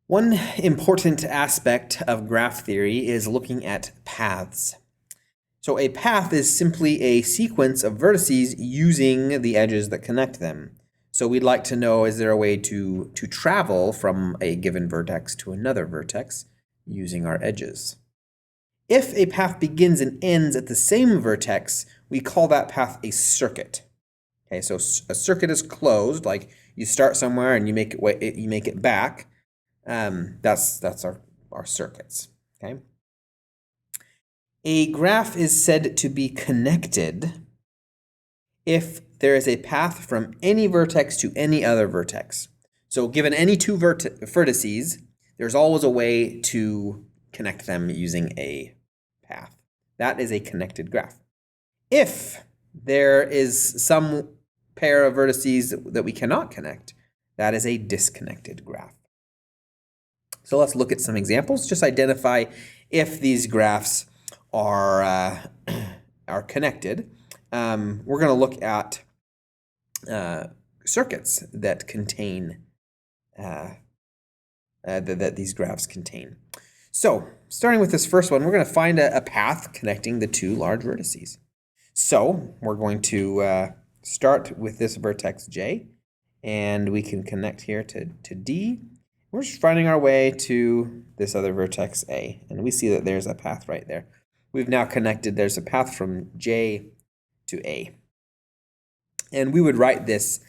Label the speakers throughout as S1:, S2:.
S1: One important aspect of graph theory is looking at paths. So a path is simply a sequence of vertices using the edges that connect them. So we'd like to know, is there a way to travel from a given vertex to another vertex using our edges? If a path begins and ends at the same vertex, we call that path a circuit. Okay, so a circuit is closed, like you start somewhere and you make it back. That's our circuits. Okay. A graph is said to be connected if there is a path from any vertex to any other vertex. So given any two vertices, there's always a way to connect them using a path. That is a connected graph. If there is some pair of vertices that we cannot connect, that is a disconnected graph. So let's look at some examples. Just identify if these graphs are connected. We're going to look at circuits that contain that these graphs contain. So starting with this first one, we're going to find a path connecting the two large vertices. So we're going to start with this vertex J, and we can connect here to D. We're just finding our way to this other vertex A, and we see that there's a path right there. We've now connected, there's a path from J to A. And we would write this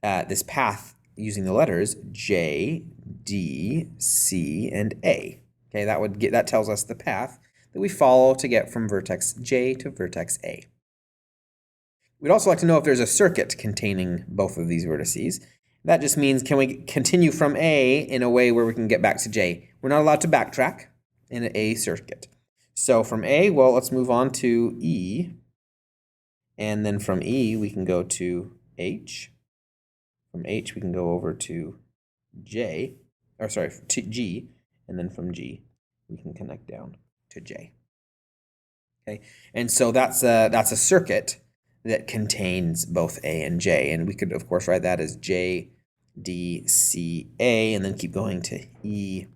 S1: path using the letters J, D, C, and A. Okay, that tells us the path that we follow to get from vertex J to vertex A. We'd also like to know if there's a circuit containing both of these vertices. That just means, can we continue from A in a way where we can get back to J? We're not allowed to backtrack in an A circuit. So from A, well, let's move on to E. And then from E, we can go to H. From H, we can go over to G. And then from G, we can connect down to J. Okay, and so that's a circuit that contains both A and J, and we could of course write that as J, D, C, A, and then keep going to E,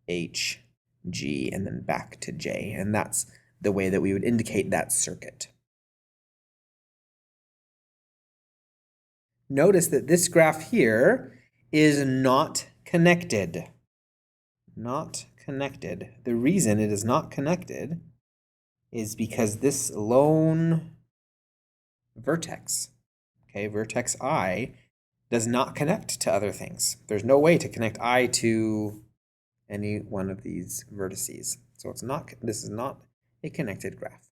S1: H, G, and then back to J, and that's the way that we would indicate that circuit. Notice that this graph here is not connected. Not connected. The reason it is not connected is because this lone vertex, okay, vertex I, does not connect to other things. There's no way to connect I to any one of these vertices. So this is not a connected graph.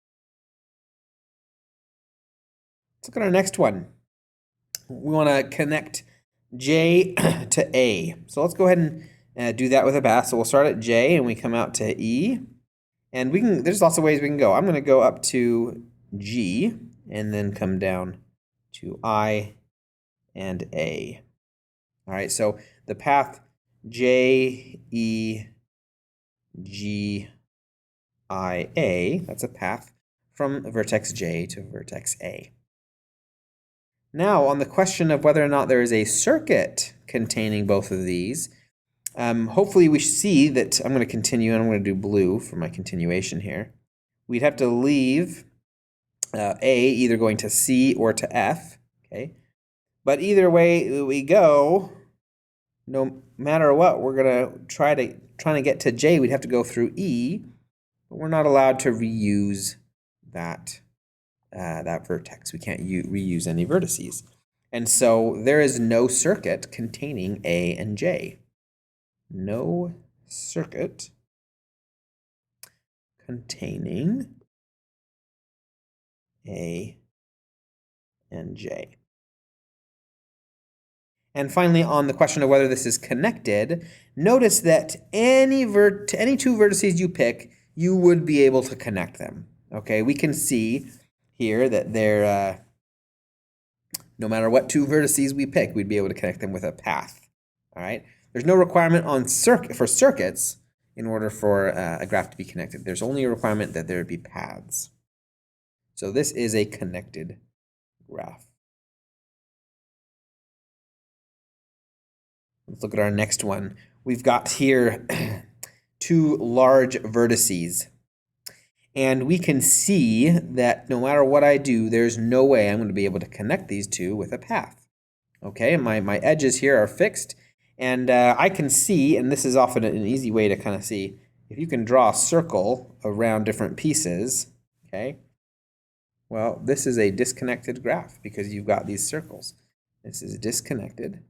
S1: Let's look at our next one. We want to connect J to A. So let's go ahead and do that with a path. So we'll start at J and we come out to E. And there's lots of ways we can go. I'm going to go up to G and then come down to I and A. All right, so the path J, E, G, I, A, that's a path from vertex J to vertex A. Now, on the question of whether or not there is a circuit containing both of these, hopefully we see that I'm going to continue, and I'm going to do blue for my continuation here. We'd have to leave A either going to C or to F, okay? But either way we go, no matter what, we're going to trying to get to J, we'd have to go through E, but we're not allowed to reuse that vertex. We can't reuse any vertices. And so there is no circuit containing A and J. No circuit containing A and J. And finally, on the question of whether this is connected, notice that any two vertices you pick, you would be able to connect them. Okay, we can see here that they're no matter what two vertices we pick, we'd be able to connect them with a path. All right. There's no requirement on for circuits in order for a graph to be connected. There's only a requirement that there be paths. So this is a connected graph. Let's look at our next one. We've got here two large vertices. And we can see that no matter what I do, there's no way I'm going to be able to connect these two with a path. Okay, my edges here are fixed, and I can see, and this is often an easy way to kind of see, if you can draw a circle around different pieces, okay, well, this is a disconnected graph because you've got these circles. This is disconnected.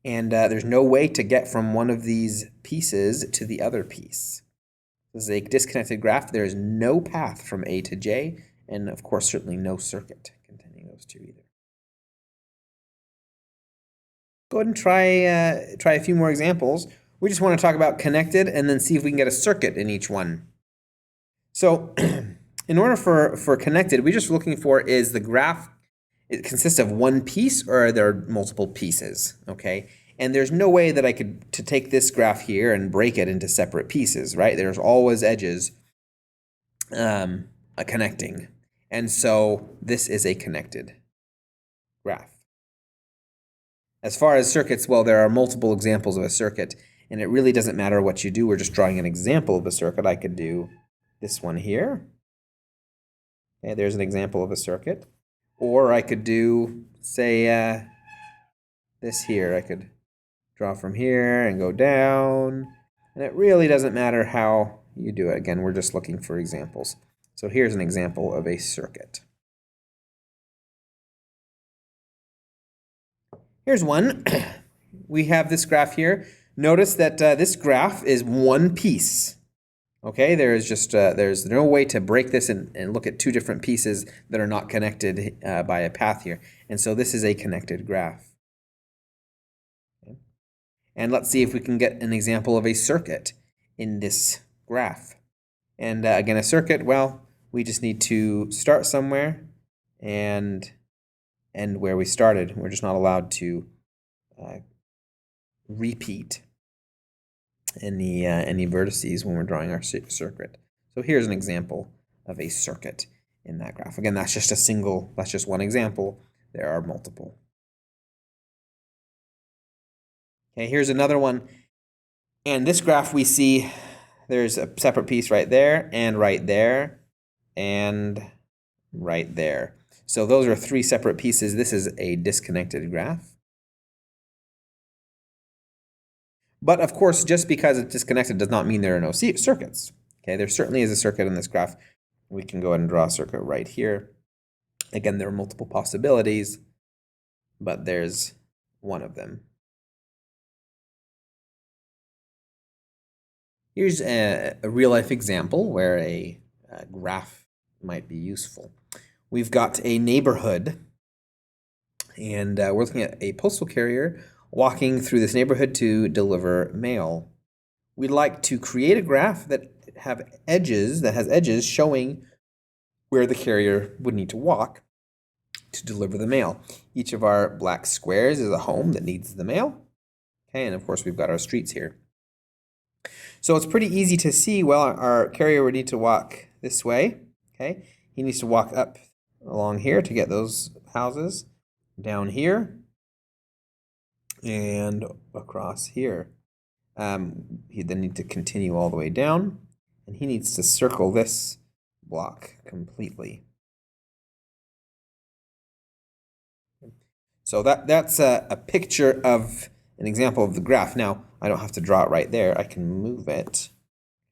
S1: And there's no way to get from one of these pieces to the other piece. This is a disconnected graph. There is no path from A to J, and of course, certainly no circuit containing those two either. Go ahead and try a few more examples. We just want to talk about connected and then see if we can get a circuit in each one. So in order for connected, we're just looking for is the graph, it consists of one piece or are there multiple pieces, okay? And there's no way that I could to take this graph here and break it into separate pieces, right? There's always edges connecting. And so this is a connected graph. As far as circuits, well, there are multiple examples of a circuit, and it really doesn't matter what you do. We're just drawing an example of a circuit. I could do this one here. Okay, there's an example of a circuit. Or I could do, say, this here. I could draw from here and go down. And it really doesn't matter how you do it. Again, we're just looking for examples. So here's an example of a circuit. Here's one. We have this graph here. Notice that this graph is one piece. Okay, there's no way to break this and look at two different pieces that are not connected by a path here. And so this is a connected graph. Okay. And let's see if we can get an example of a circuit in this graph. And again, a circuit, well, we just need to start somewhere and end where we started. We're just not allowed to repeat any vertices when we're drawing our circuit. So here's an example of a circuit in that graph. Again, that's just one example. There are multiple. Okay, here's another one. And this graph we see there's a separate piece right there and right there and right there. So those are three separate pieces. This is a disconnected graph. But of course, just because it's disconnected does not mean there are no circuits. Okay, there certainly is a circuit in this graph. We can go ahead and draw a circuit right here. Again, there are multiple possibilities, but there's one of them. Here's a real-life example where a graph might be useful. We've got a neighborhood, and we're looking at a postal carrier walking through this neighborhood to deliver mail. We'd like to create a graph that has edges showing where the carrier would need to walk to deliver the mail. Each of our black squares is a home that needs the mail. Okay, and of course we've got our streets here. So it's pretty easy to see, well, our carrier would need to walk this way. Okay, he needs to walk up along here to get those houses, down here, and across here. He then needs to continue all the way down, and he needs to circle this block completely. So that's a picture of an example of the graph. Now, I don't have to draw it right there. I can move it,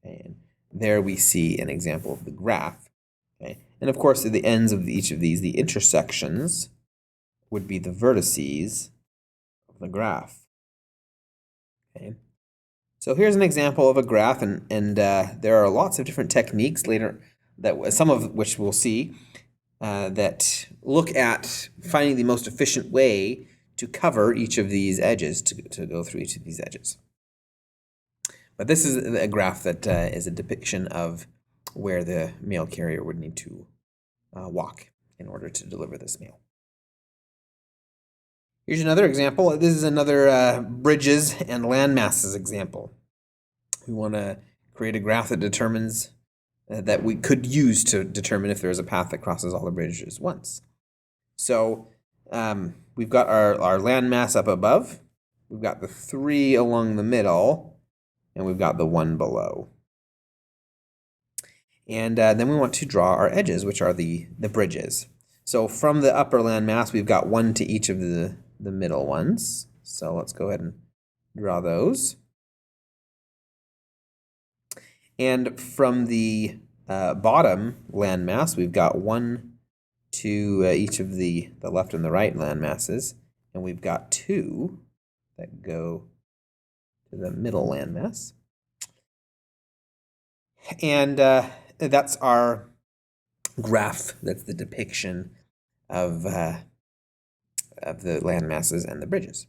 S1: and there we see an example of the graph. Okay? And of course, at the ends of each of these, the intersections would be the vertices of the graph. Okay? So here's an example of a graph, and there are lots of different techniques later, some of which we'll see, that look at finding the most efficient way to cover each of these edges, to go through each of these edges. But this is a graph that is a depiction of where the mail carrier would need to walk in order to deliver this mail. Here's another example. This is another bridges and landmasses example. We want to create a graph that determines that we could use to determine if there is a path that crosses all the bridges once. So we've got our landmass up above, we've got the 3 along the middle, and we've got the 1 below. And then we want to draw our edges, which are the bridges. So from the upper landmass, we've got 1 to each of the middle ones. So let's go ahead and draw those. And from the bottom landmass, we've got 1 to each of the left and the right landmasses. And we've got 2 that go to the middle landmass. And that's our graph. That's the depiction of the landmasses and the bridges.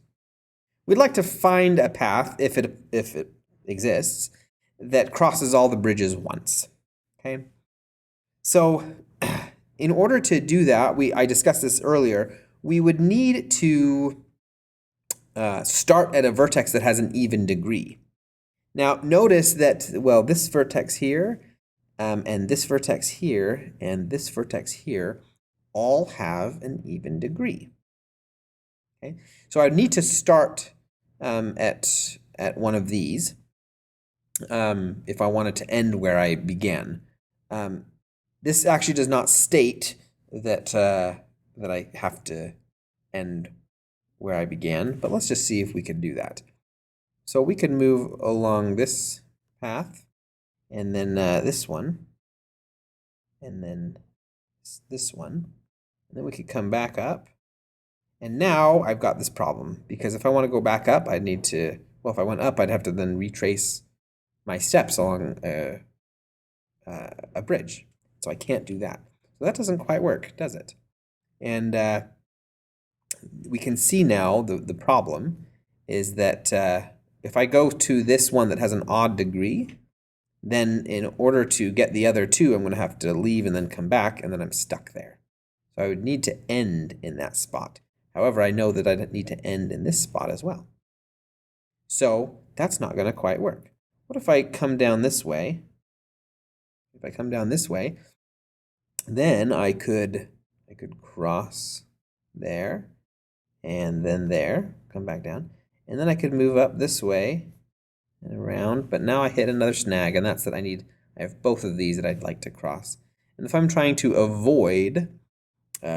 S1: We'd like to find a path, if it exists, that crosses all the bridges once. Okay. So, in order to do that, I discussed this earlier. We would need to start at a vertex that has an even degree. Now, notice that, well, this vertex here, and this vertex here, and this vertex here, all have an even degree. Okay, so I need to start at one of these if I wanted to end where I began. This actually does not state that that I have to end where I began, but let's just see if we can do that. So we can move along this path, and then this one, and then this one, and then we could come back up. And now I've got this problem, because if I want to go back up, I'd need to, well, if I went up, I'd have to then retrace my steps along a bridge. So I can't do that. So that doesn't quite work, does it? And we can see now the problem is that if I go to this one that has an odd degree, then in order to get the other 2, I'm going to have to leave and then come back, and then I'm stuck there. So I would need to end in that spot. However, I know that I need to end in this spot as well. So that's not going to quite work. What if I come down this way? If I come down this way, then I could cross there, and then there, come back down, and then I could move up this way and around, but now I hit another snag, and that's that I have both of these that I'd like to cross. And if I'm trying to avoid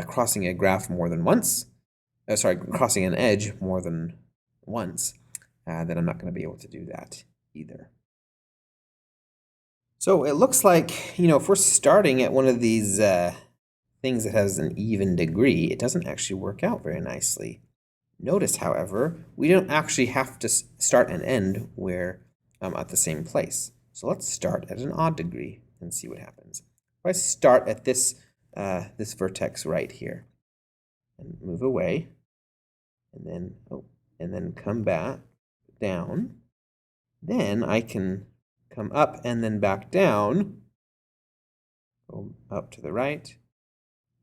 S1: crossing a graph more than once, crossing an edge more than once, then I'm not going to be able to do that either. So it looks like, if we're starting at one of these things that has an even degree, it doesn't actually work out very nicely. Notice, however, we don't actually have to start and end where at the same place. So let's start at an odd degree and see what happens. If I start at this vertex right here and move away, and then come back down, then I can come up and then back down, go up to the right,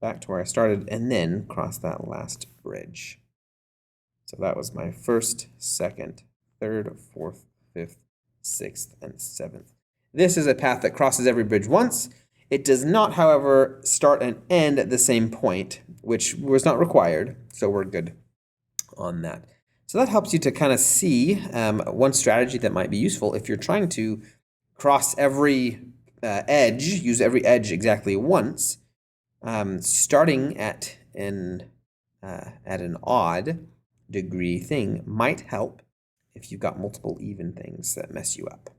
S1: back to where I started, and then cross that last bridge. So that was my first, second, third, fourth, fifth, sixth, and 7th. This is a path that crosses every bridge once. It does not, however, start and end at the same point, which was not required, so we're good on that. So that helps you to kind of see one strategy that might be useful if you're trying to cross every edge, use every edge exactly once, starting at an odd degree thing might help if you've got multiple even things that mess you up.